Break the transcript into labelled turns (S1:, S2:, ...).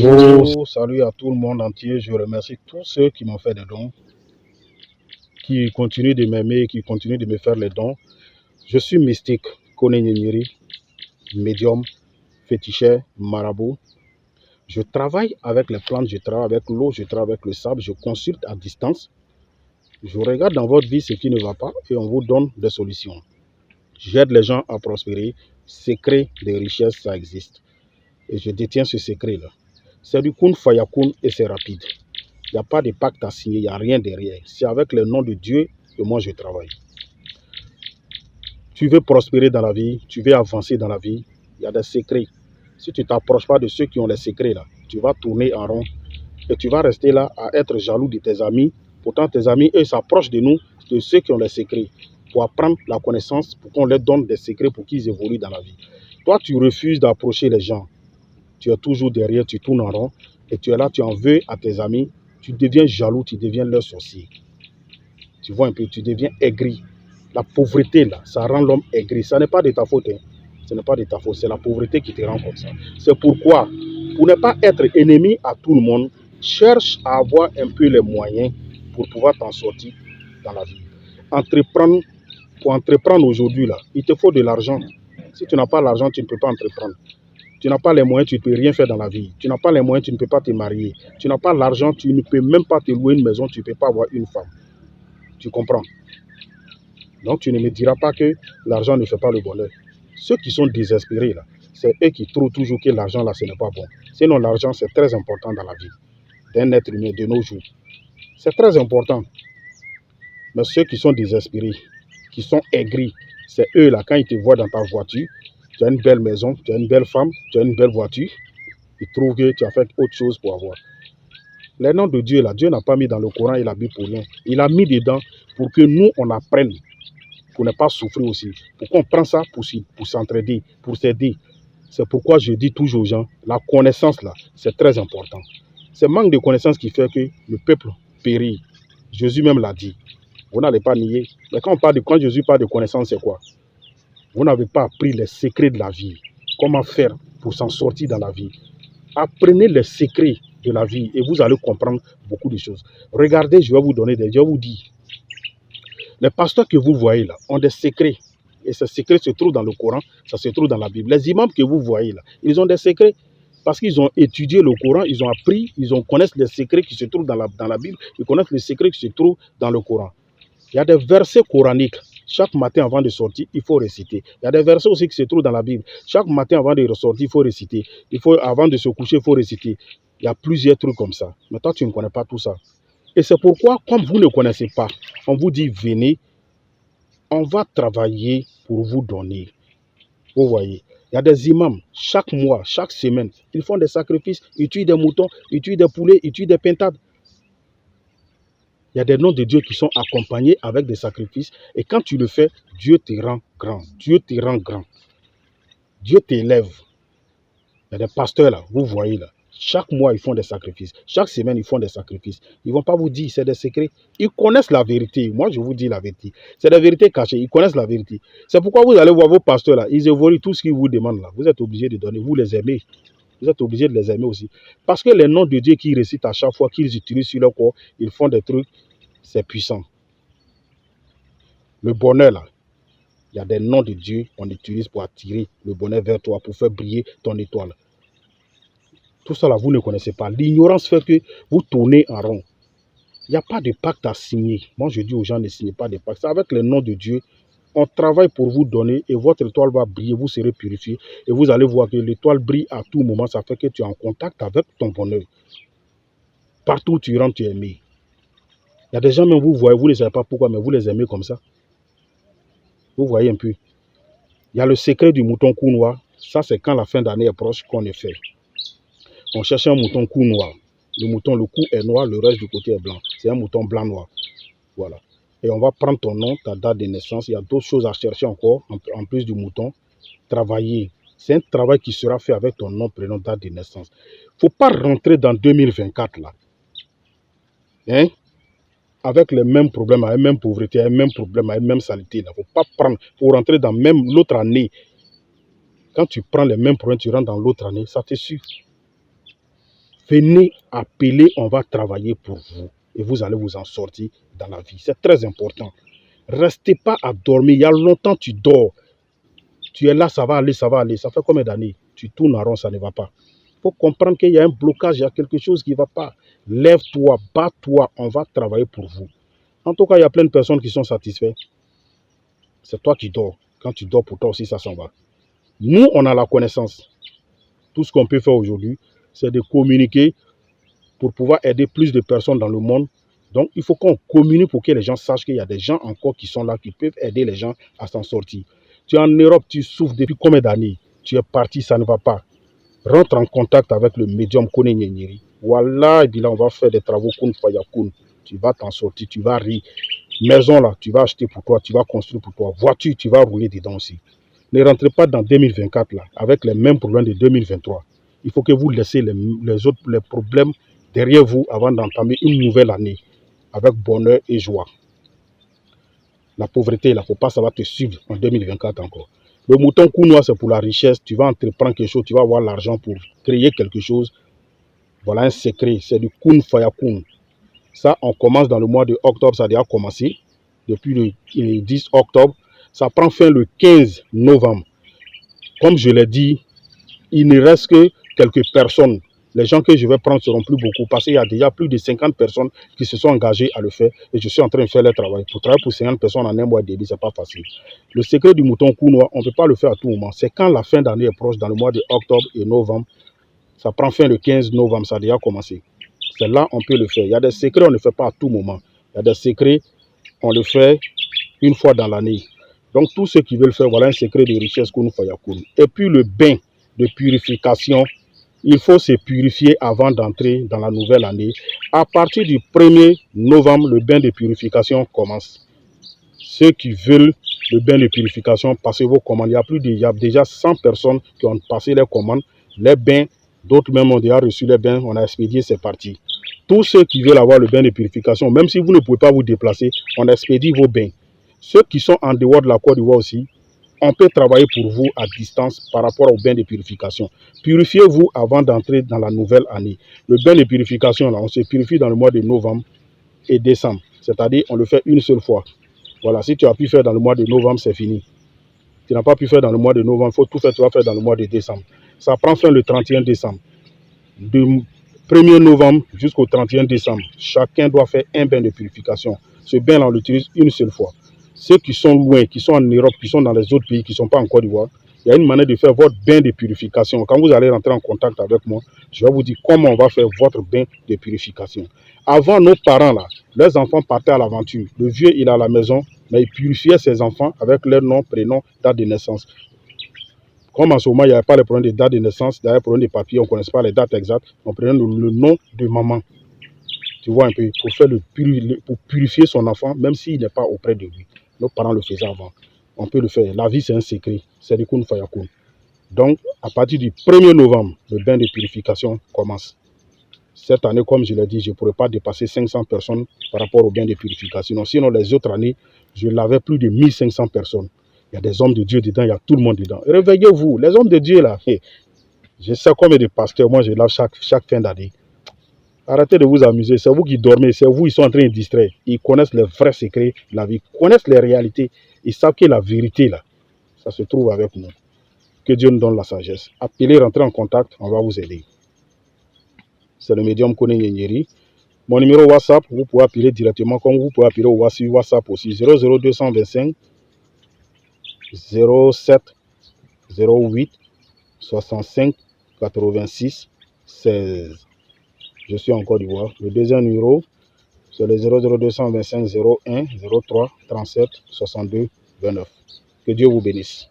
S1: Bonjour, salut à tout le monde entier. Je remercie tous ceux qui m'ont fait des dons, qui continuent de m'aimer, qui continuent de me faire les dons. Je suis mystique, Kone Nyenyeri, médium, féticheur, marabout. Je travaille avec les plantes, je travaille avec l'eau, je travaille avec le sable, je consulte à distance. Je regarde dans votre vie ce qui ne va pas et on vous donne des solutions. J'aide les gens à prospérer. Secret de richesse, ça existe. Et je détiens ce secret-là. C'est du kun fayakun et c'est rapide. Il n'y a pas de pacte à signer, il n'y a rien derrière. C'est avec le nom de Dieu que moi je travaille. Tu veux prospérer dans la vie, tu veux avancer dans la vie, il y a des secrets. Si tu ne t'approches pas de ceux qui ont les secrets là, tu vas tourner en rond et tu vas rester là à être jaloux de tes amis. Pourtant, tes amis, eux, s'approchent de nous, de ceux qui ont les secrets, pour apprendre la connaissance, pour qu'on leur donne des secrets pour qu'ils évoluent dans la vie. Toi, tu refuses d'approcher les gens. Tu es toujours derrière, tu tournes en rond et tu es là, tu en veux à tes amis. Tu deviens jaloux, tu deviens leur sorcier. Tu vois un peu, tu deviens aigri. La pauvreté, là, ça rend l'homme aigri. Ça n'est pas de ta faute. Hein. Ce n'est pas de ta faute. C'est la pauvreté qui te rend comme ça. C'est pourquoi, pour ne pas être ennemi à tout le monde, cherche à avoir un peu les moyens pour pouvoir t'en sortir dans la vie. Entreprendre, pour entreprendre aujourd'hui, là, il te faut de l'argent. Si tu n'as pas l'argent, tu ne peux pas entreprendre. Tu n'as pas les moyens, tu ne peux rien faire dans la vie. Tu n'as pas les moyens, tu ne peux pas te marier. Tu n'as pas l'argent, tu ne peux même pas te louer une maison, tu ne peux pas avoir une femme. Tu comprends? Donc tu ne me diras pas que l'argent ne fait pas le bonheur. Ceux qui sont désespérés, là, c'est eux qui trouvent toujours que l'argent, là, ce n'est pas bon. Sinon, l'argent, c'est très important dans la vie d'un être humain de nos jours. C'est très important. Mais ceux qui sont désespérés, qui sont aigris, c'est eux, là, quand ils te voient dans ta voiture, tu as une belle maison, tu as une belle femme, tu as une belle voiture, ils trouvent que tu as fait autre chose pour avoir. Les noms de Dieu, là, Dieu n'a pas mis dans le Coran et la Bible pour rien. Il a mis dedans pour que nous, on apprenne, pour ne pas souffrir aussi. Pour qu'on prenne ça pour s'entraider, pour s'aider. C'est pourquoi je dis toujours aux gens, la connaissance, là, c'est très important. C'est le manque de connaissance qui fait que le peuple périt. Jésus même l'a dit. Vous n'allez pas nier. Mais quand Jésus parle de connaissance, c'est quoi? Vous n'avez pas appris les secrets de la vie. Comment faire pour s'en sortir dans la vie. Apprenez les secrets de la vie et vous allez comprendre beaucoup de choses. Regardez, je vais vous donner je vais vous dire. Les pasteurs que vous voyez là ont des secrets. Et ces secrets se trouvent dans le Coran, ça se trouve dans la Bible. Les imams que vous voyez là, ils ont des secrets. Parce qu'ils ont étudié le Coran, ils ont appris, connaissent les secrets qui se trouvent dans la Bible, ils connaissent les secrets qui se trouvent dans le Coran. Il y a des versets coraniques. Chaque matin avant de sortir, il faut réciter. Il y a des versets aussi qui se trouvent dans la Bible. Chaque matin avant de ressortir, il faut réciter. Avant de se coucher, il faut réciter. Il y a plusieurs trucs comme ça. Mais toi, tu ne connais pas tout ça. Et c'est pourquoi, comme vous ne connaissez pas, on vous dit venez, on va travailler pour vous donner. Vous voyez, il y a des imams, chaque mois, chaque semaine, ils font des sacrifices, ils tuent des moutons, ils tuent des poulets, ils tuent des pintades. Il y a des noms de Dieu qui sont accompagnés avec des sacrifices. Et quand tu le fais, Dieu te rend grand. Dieu te rend grand. Dieu t'élève. Il y a des pasteurs là, vous voyez là. Chaque mois, ils font des sacrifices. Chaque semaine, ils font des sacrifices. Ils ne vont pas vous dire, c'est des secrets. Ils connaissent la vérité. Moi, je vous dis la vérité. C'est des vérités cachées. Ils connaissent la vérité. C'est pourquoi vous allez voir vos pasteurs là. Ils évoluent tout ce qu'ils vous demandent là. Vous êtes obligés de donner. Vous les aimez. Vous êtes obligés de les aimer aussi. Parce que les noms de Dieu qu'ils récitent à chaque fois, qu'ils utilisent sur leur corps, ils font des trucs, c'est puissant. Le bonheur, là, il y a des noms de Dieu qu'on utilise pour attirer le bonheur vers toi, pour faire briller ton étoile. Tout ça, là, vous ne connaissez pas. L'ignorance fait que vous tournez en rond. Il n'y a pas de pacte à signer. Moi, je dis aux gens, ne signez pas de pacte. C'est avec le nom de Dieu. On travaille pour vous donner et votre étoile va briller, vous serez purifié. Et vous allez voir que l'étoile brille à tout moment. Ça fait que tu es en contact avec ton bonheur. Partout où tu rentres, tu es aimé. Il y a des gens, même vous voyez, vous ne savez pas pourquoi, mais vous les aimez comme ça. Vous voyez un peu. Il y a le secret du mouton cou noir. Ça, c'est quand la fin d'année est proche qu'on le fait. On cherche un mouton cou noir. Le cou est noir, le reste du côté est blanc. C'est un mouton blanc-noir. Voilà. Et on va prendre ton nom, ta date de naissance. Il y a d'autres choses à chercher encore, en plus du mouton. Travailler. C'est un travail qui sera fait avec ton nom, prénom, date de naissance. Il ne faut pas rentrer dans 2024 là. Hein? Avec les mêmes problèmes, avec les mêmes pauvretés, avec les mêmes problèmes, avec les mêmes saletés. Il ne faut pas prendre, pour rentrer dans même l'autre année. Quand tu prends les mêmes problèmes, tu rentres dans l'autre année, ça te suffit. Venez appeler, on va travailler pour vous. Et vous allez vous en sortir dans la vie. C'est très important. Restez pas à dormir. Il y a longtemps tu dors. Tu es là, ça va aller, ça va aller. Ça fait combien d'années? Tu tournes en rond, ça ne va pas. Il faut comprendre qu'il y a un blocage, il y a quelque chose qui ne va pas. Lève-toi, bats-toi, on va travailler pour vous. En tout cas, il y a plein de personnes qui sont satisfaites. C'est toi qui dors. Quand tu dors pour toi aussi, ça s'en va. Nous, on a la connaissance. Tout ce qu'on peut faire aujourd'hui, c'est de communiquer pour pouvoir aider plus de personnes dans le monde. Donc, il faut qu'on communique pour que les gens sachent qu'il y a des gens encore qui sont là, qui peuvent aider les gens à s'en sortir. Tu es en Europe, tu souffres depuis combien d'années? Tu es parti, ça ne va pas. Rentre en contact avec le médium Kone Nyenyeri. Voilà, et puis là, on va faire des travaux Kun Fayakun. Tu vas t'en sortir, tu vas rire. Maison, là, tu vas acheter pour toi, tu vas construire pour toi. Voiture, tu vas rouler dedans aussi. Ne rentrez pas dans 2024, là, avec les mêmes problèmes de 2023. Il faut que vous laissiez les problèmes derrière vous avant d'entamer une nouvelle année avec bonheur et joie. La pauvreté, là, faut pas, ça va te suivre en 2024 encore. Le mouton cou noir, c'est pour la richesse. Tu vas entreprendre quelque chose, tu vas avoir l'argent pour créer quelque chose. Voilà un secret, c'est du Kun Fayakun. Ça, on commence dans le mois de octobre, ça a déjà commencé. Depuis le 10 octobre, ça prend fin le 15 novembre. Comme je l'ai dit, il ne reste que quelques personnes. Les gens que je vais prendre seront plus beaucoup parce qu'il y a déjà plus de 50 personnes qui se sont engagées à le faire et je suis en train de faire le travail. Pour travailler pour 50 personnes en un mois et demi, ce n'est pas facile. Le secret du mouton cou noir, on ne peut pas le faire à tout moment. C'est quand la fin d'année est proche, dans le mois de octobre et novembre. Ça prend fin le 15 novembre, ça a déjà commencé. C'est là on peut le faire. Il y a des secrets, on ne le fait pas à tout moment. Il y a des secrets, on le fait une fois dans l'année. Donc tous ceux qui veulent faire, voilà un secret de richesse Kun Fayakun. Et puis le bain de purification. Il faut se purifier avant d'entrer dans la nouvelle année. À partir du 1er novembre, le bain de purification commence. Ceux qui veulent le bain de purification, passez vos commandes. Il y a déjà 100 personnes qui ont passé leurs commandes. Les bains, d'autres même ont déjà reçu les bains. On a expédié, c'est parti. Tous ceux qui veulent avoir le bain de purification, même si vous ne pouvez pas vous déplacer, on expédie vos bains. Ceux qui sont en dehors de la Côte d'Ivoire aussi, on peut travailler pour vous à distance par rapport au bain de purification. Purifiez-vous avant d'entrer dans la nouvelle année. Le bain de purification, là, on se purifie dans le mois de novembre et décembre. C'est-à-dire, on le fait une seule fois. Voilà, si tu as pu faire dans le mois de novembre, c'est fini. Tu n'as pas pu faire dans le mois de novembre, il faut tout faire, tu vas faire dans le mois de décembre. Ça prend fin le 31 décembre. Du 1er novembre jusqu'au 31 décembre, chacun doit faire un bain de purification. Ce bain-là, on l'utilise une seule fois. Ceux qui sont loin, qui sont en Europe, qui sont dans les autres pays, qui ne sont pas en Côte d'Ivoire, il y a une manière de faire votre bain de purification. Quand vous allez rentrer en contact avec moi, je vais vous dire comment on va faire votre bain de purification. Avant, nos parents, là, leurs enfants partaient à l'aventure. Le vieux, il est à la maison, mais il purifiait ses enfants avec leur nom, prénom, date de naissance. Comme en ce moment, il n'y avait pas le problème de date de naissance, il y avait le problème de papier, on ne connaissait pas les dates exactes, on prenait le nom de maman. Tu vois un peu, pour purifier son enfant, même s'il n'est pas auprès de lui. Nos parents le faisaient avant. On peut le faire. La vie, c'est un secret. C'est du Kun Fayakun. Donc, à partir du 1er novembre, le bain de purification commence. Cette année, comme je l'ai dit, je ne pourrais pas dépasser 500 personnes par rapport au bain de purification. Sinon, les autres années, je l'avais plus de 1500 personnes. Il y a des hommes de Dieu dedans, il y a tout le monde dedans. Réveillez-vous, les hommes de Dieu là. Je sais combien de pasteurs, moi je lave chaque fin d'année. Arrêtez de vous amuser, c'est vous qui dormez, c'est vous qui sont en train de distraire. Ils connaissent les vrais secrets de la vie, ils connaissent les réalités. Ils savent que la vérité là, ça se trouve avec nous. Que Dieu nous donne la sagesse. Appelez, rentrez en contact, on va vous aider. C'est le médium Kone Nyenyeri. Mon numéro WhatsApp, vous pouvez appeler directement, comme vous pouvez appeler au WhatsApp aussi. 00225 07 08 65 86 16. Je suis en Côte d'Ivoire. Le deuxième numéro, c'est le 00225 01 03 37 62 29. Que Dieu vous bénisse.